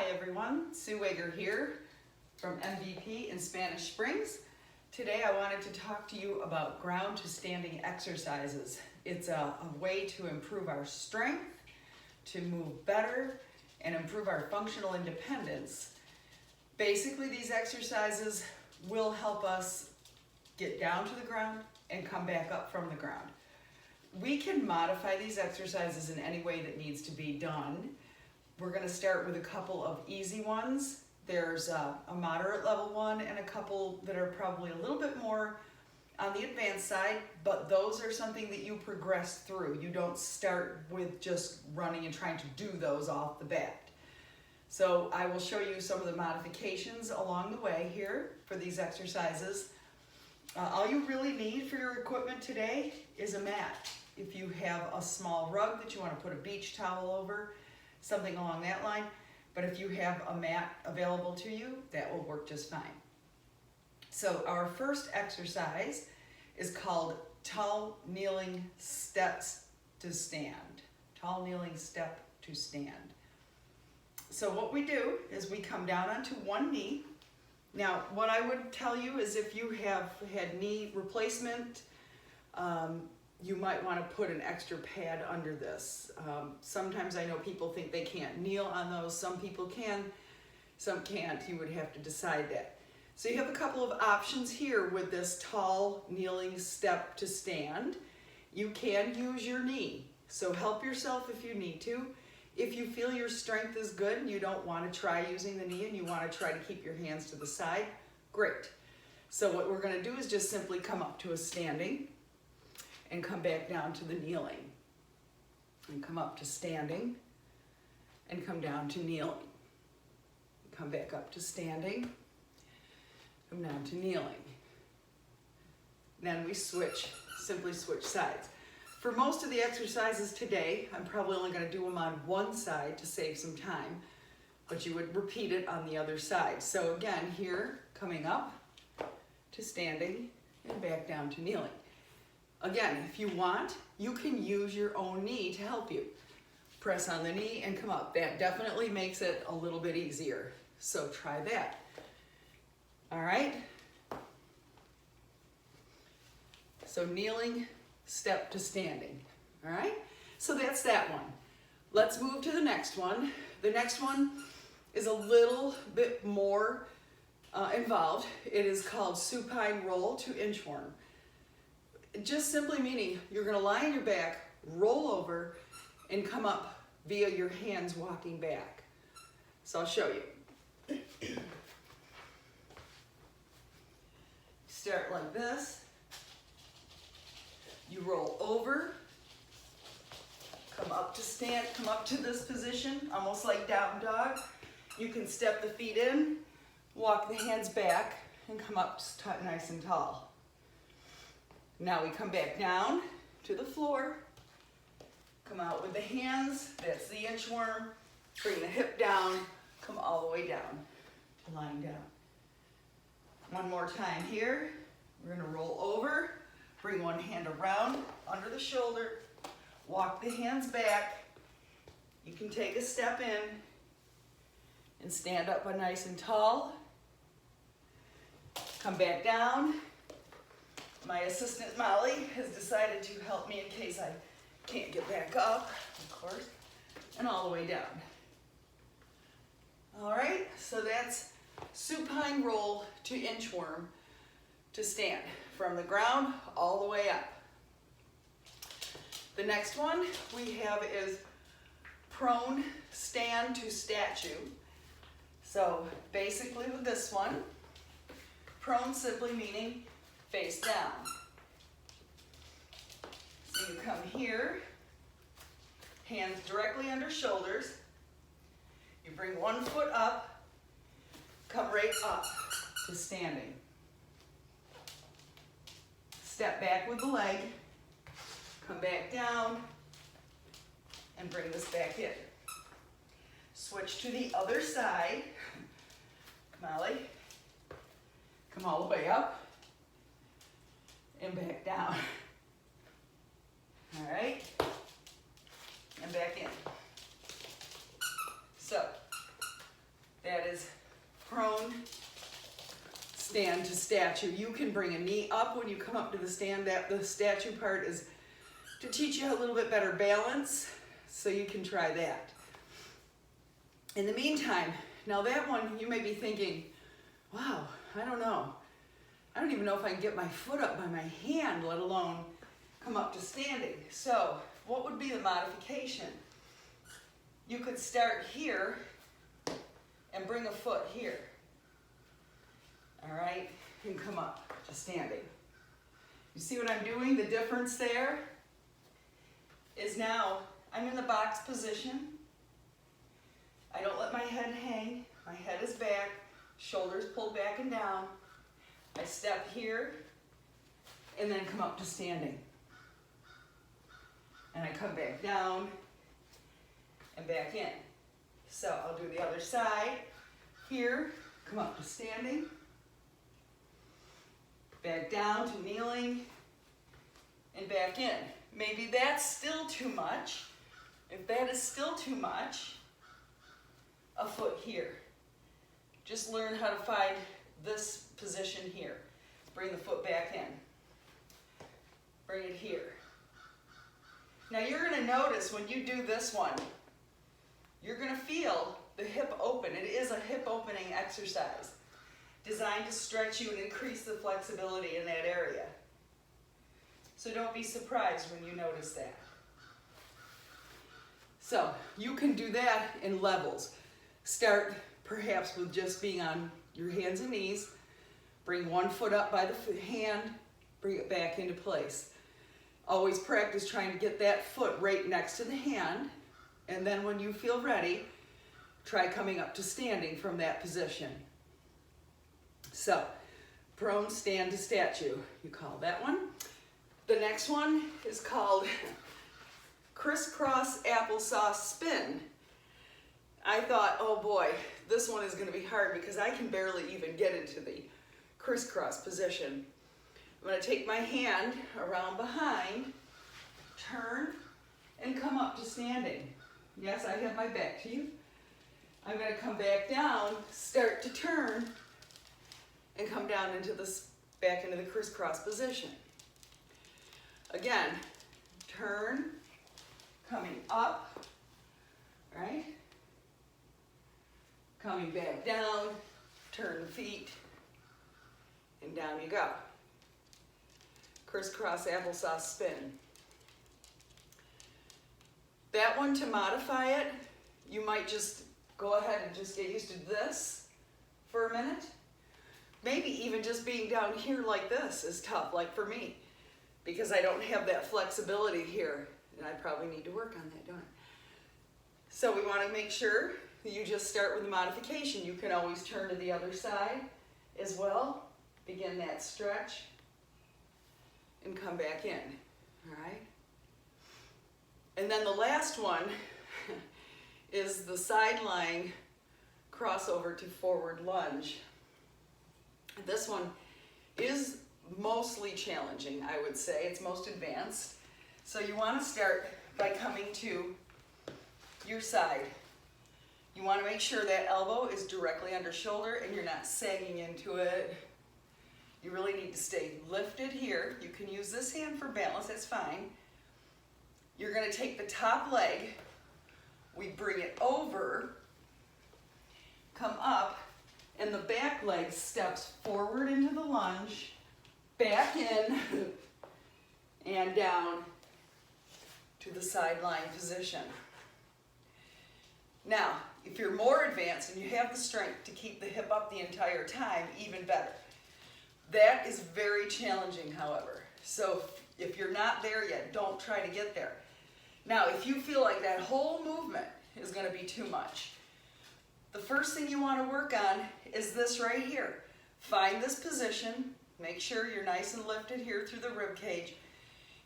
everyone, Sue Wager here from MVP in Spanish Springs. Today I wanted to talk to you about ground to standing exercises. It's a way to improve our strength, to move better, and improve our functional independence. Basically, these exercises will help us get down to the ground and come back up from the ground. We can modify these exercises in any way that needs to be done. We're going to start with a couple of easy ones. There's a moderate level one and a couple that are probably a little bit more on the advanced side, but those are something that you progress through. You don't start with just running and trying to do those off the bat. So I will show you some of the modifications along the way here for these exercises. All you really need for your equipment today is a mat. If you have a small rug that you want to put a beach towel over, something along that line, but if you have a mat available to you, that will work just fine. So our first exercise is called tall kneeling steps to stand. Tall kneeling step to stand. So what we do is we come down onto one knee. Now, what I would tell you is if you have had knee replacement, you might want to put an extra pad under this. Sometimes I know people think they can't kneel on those. Some people can, some can't. You would have to decide that. So you have a couple of options here with this tall kneeling step to stand. You can use your knee, so help yourself if you need to. If you feel your strength is good and you don't want to try using the knee and you want to try to keep your hands to the side, great. So what we're going to do is just simply come up to a standing and come back down to the kneeling. And come up to standing and come down to kneeling. Come back up to standing, come down to kneeling. Then we simply switch sides. For most of the exercises today, I'm probably only going to do them on one side to save some time, but you would repeat it on the other side. So again, here, coming up to standing and back down to kneeling. Again, if you want, you can use your own knee to help you. Press on the knee and come up. That definitely makes it a little bit easier. So try that. All right? So kneeling, step to standing. All right? So that's that one. Let's move to the next one. The next one is a little bit more involved. It is called supine roll to inchworm. Just simply meaning you're going to lie on your back, roll over, and come up via your hands walking back. So I'll show you. Start like this. You roll over, come up to stand, come up to this position, almost like down dog. You can step the feet in, walk the hands back, and come up nice and tall. Now we come back down to the floor, come out with the hands, that's the inchworm, bring the hip down, come all the way down, lying down. One more time here, we're gonna roll over, bring one hand around under the shoulder, walk the hands back, you can take a step in and stand up nice and tall, come back down. My assistant Molly has decided to help me in case I can't get back up, of course, and all the way down. All right, so that's supine roll to inchworm to stand from the ground all the way up. The next one we have is prone stand to statue. So basically with this one, prone simply meaning face down. So you come here, hands directly under shoulders. You bring one foot up, come right up to standing. Step back with the leg, come back down, and bring this back in. Switch to the other side. Molly, come all the way up and back down. All right, and back in. So stand to statue. You can bring a knee up when you come up to the stand. The statue part is to teach you a little bit better balance, so you can try that. In the meantime, now that one you may be thinking, wow, I don't know. I don't even know if I can get my foot up by my hand, let alone come up to standing. So what would be the modification? You could start here and bring a foot here. All right, and come up to standing. You see what I'm doing? The difference there is now I'm in the box position. I don't let my head hang. My head is back, shoulders pulled back and down. I step here and then come up to standing. And I come back down and back in. So I'll do the other side. Here, come up to standing. Back down to kneeling and back in. Maybe that's still too much. If that is still too much, a foot here. Just learn how to find this position here. Bring the foot back in. Bring it here. Now you're going to notice when you do this one, you're going to feel the hip open. It is a hip opening exercise designed to stretch you and increase the flexibility in that area. So don't be surprised when you notice that. So you can do that in levels. Start perhaps with just being on your hands and knees. Bring one foot up by the hand, bring it back into place. Always practice trying to get that foot right next to the hand, and then when you feel ready, try coming up to standing from that position. So, prone stand to statue, you call that one. The next one is called crisscross applesauce spin. I thought, oh boy, this one is going to be hard because I can barely even get into the crisscross position. I'm going to take my hand around behind, turn, and come up to standing. Yes, I have my back to you. I'm going to come back down, start to turn, and come down into this, back into the crisscross position. Again, turn, coming up, right? Coming back down, turn the feet, and down you go. Crisscross applesauce spin. That one, to modify it, you might just go ahead and just get used to this for a minute. Maybe even just being down here like this is tough, like for me, because I don't have that flexibility here, and I probably need to work on that, don't I? So we want to make sure that you just start with the modification. You can always turn to the other side as well. Begin that stretch and come back in, all right? And then the last one is the side lying crossover to forward lunge. This one is mostly challenging, I would say. It's most advanced. So you want to start by coming to your side. You want to make sure that elbow is directly under shoulder and you're not sagging into it. You really need to stay lifted here. You can use this hand for balance, that's fine. You're going to take the top leg, we bring it over, come up, and the back leg steps forward into the lunge, back in, and down to the sideline position. Now, if you're more advanced and you have the strength to keep the hip up the entire time, even better. That is very challenging, however. So if you're not there yet, don't try to get there. Now, if you feel like that whole movement is going to be too much, the first thing you want to work on is this right here. Find this position. Make sure you're nice and lifted here through the rib cage.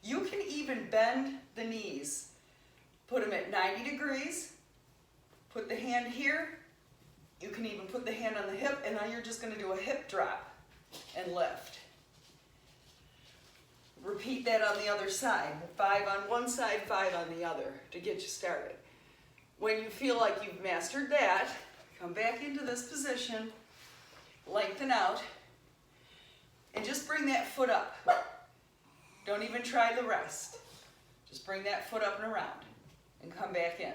You can even bend the knees. Put them at 90 degrees. Put the hand here. You can even put the hand on the hip, and now you're just going to do a hip drop and lift. Repeat that on the other side. 5 on one side, 5 on the other to get you started. When you feel like you've mastered that, come back into this position, lengthen out, And just bring that foot up. Don't even try the rest. Just bring that foot up and around and come back in.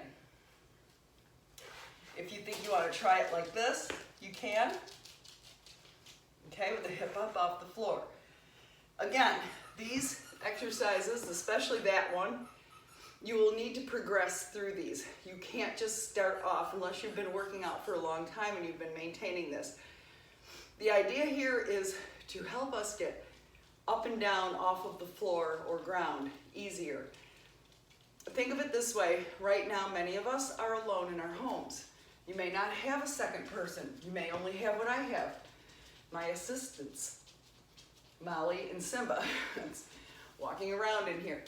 If you think you want to try it like this, you can. Okay, with the hip up off the floor. Again, these exercises, especially that one, you will need to progress through these. You can't just start off unless you've been working out for a long time and you've been maintaining this. The idea here is to help us get up and down off of the floor or ground easier. Think of it this way. Right now, many of us are alone in our homes. You may not have a second person. You may only have what I have. My assistants, Molly and Simba, walking around in here.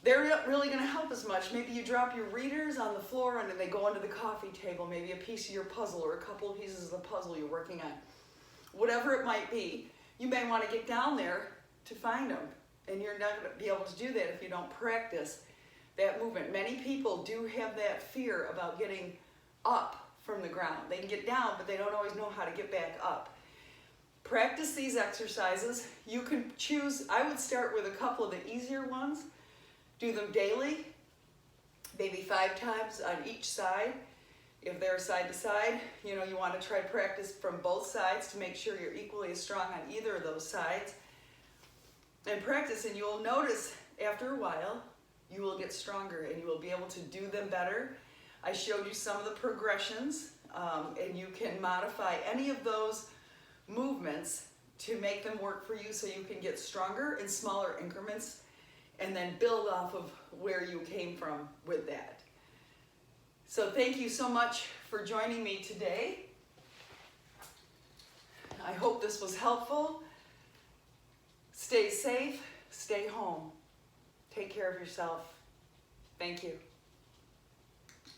They're not really going to help as much. Maybe you drop your readers on the floor and then they go under the coffee table, maybe a piece of your puzzle or a couple of pieces of the puzzle you're working on. Whatever it might be, you may want to get down there to find them. And you're not going to be able to do that if you don't practice that movement. Many people do have that fear about getting up from the ground. They can get down, but they don't always know how to get back up. Practice these exercises. You can choose, I would start with a couple of the easier ones. Do them daily, maybe 5 times on each side. If they're side to side, you want to try to practice from both sides to make sure you're equally as strong on either of those sides. And practice, and you'll notice after a while, you will get stronger and you will be able to do them better. I showed you some of the progressions, and you can modify any of those movements to make them work for you so you can get stronger in smaller increments and then build off of where you came from with that. So thank you so much for joining me today. I hope this was helpful. Stay safe, stay home. Take care of yourself. Thank you.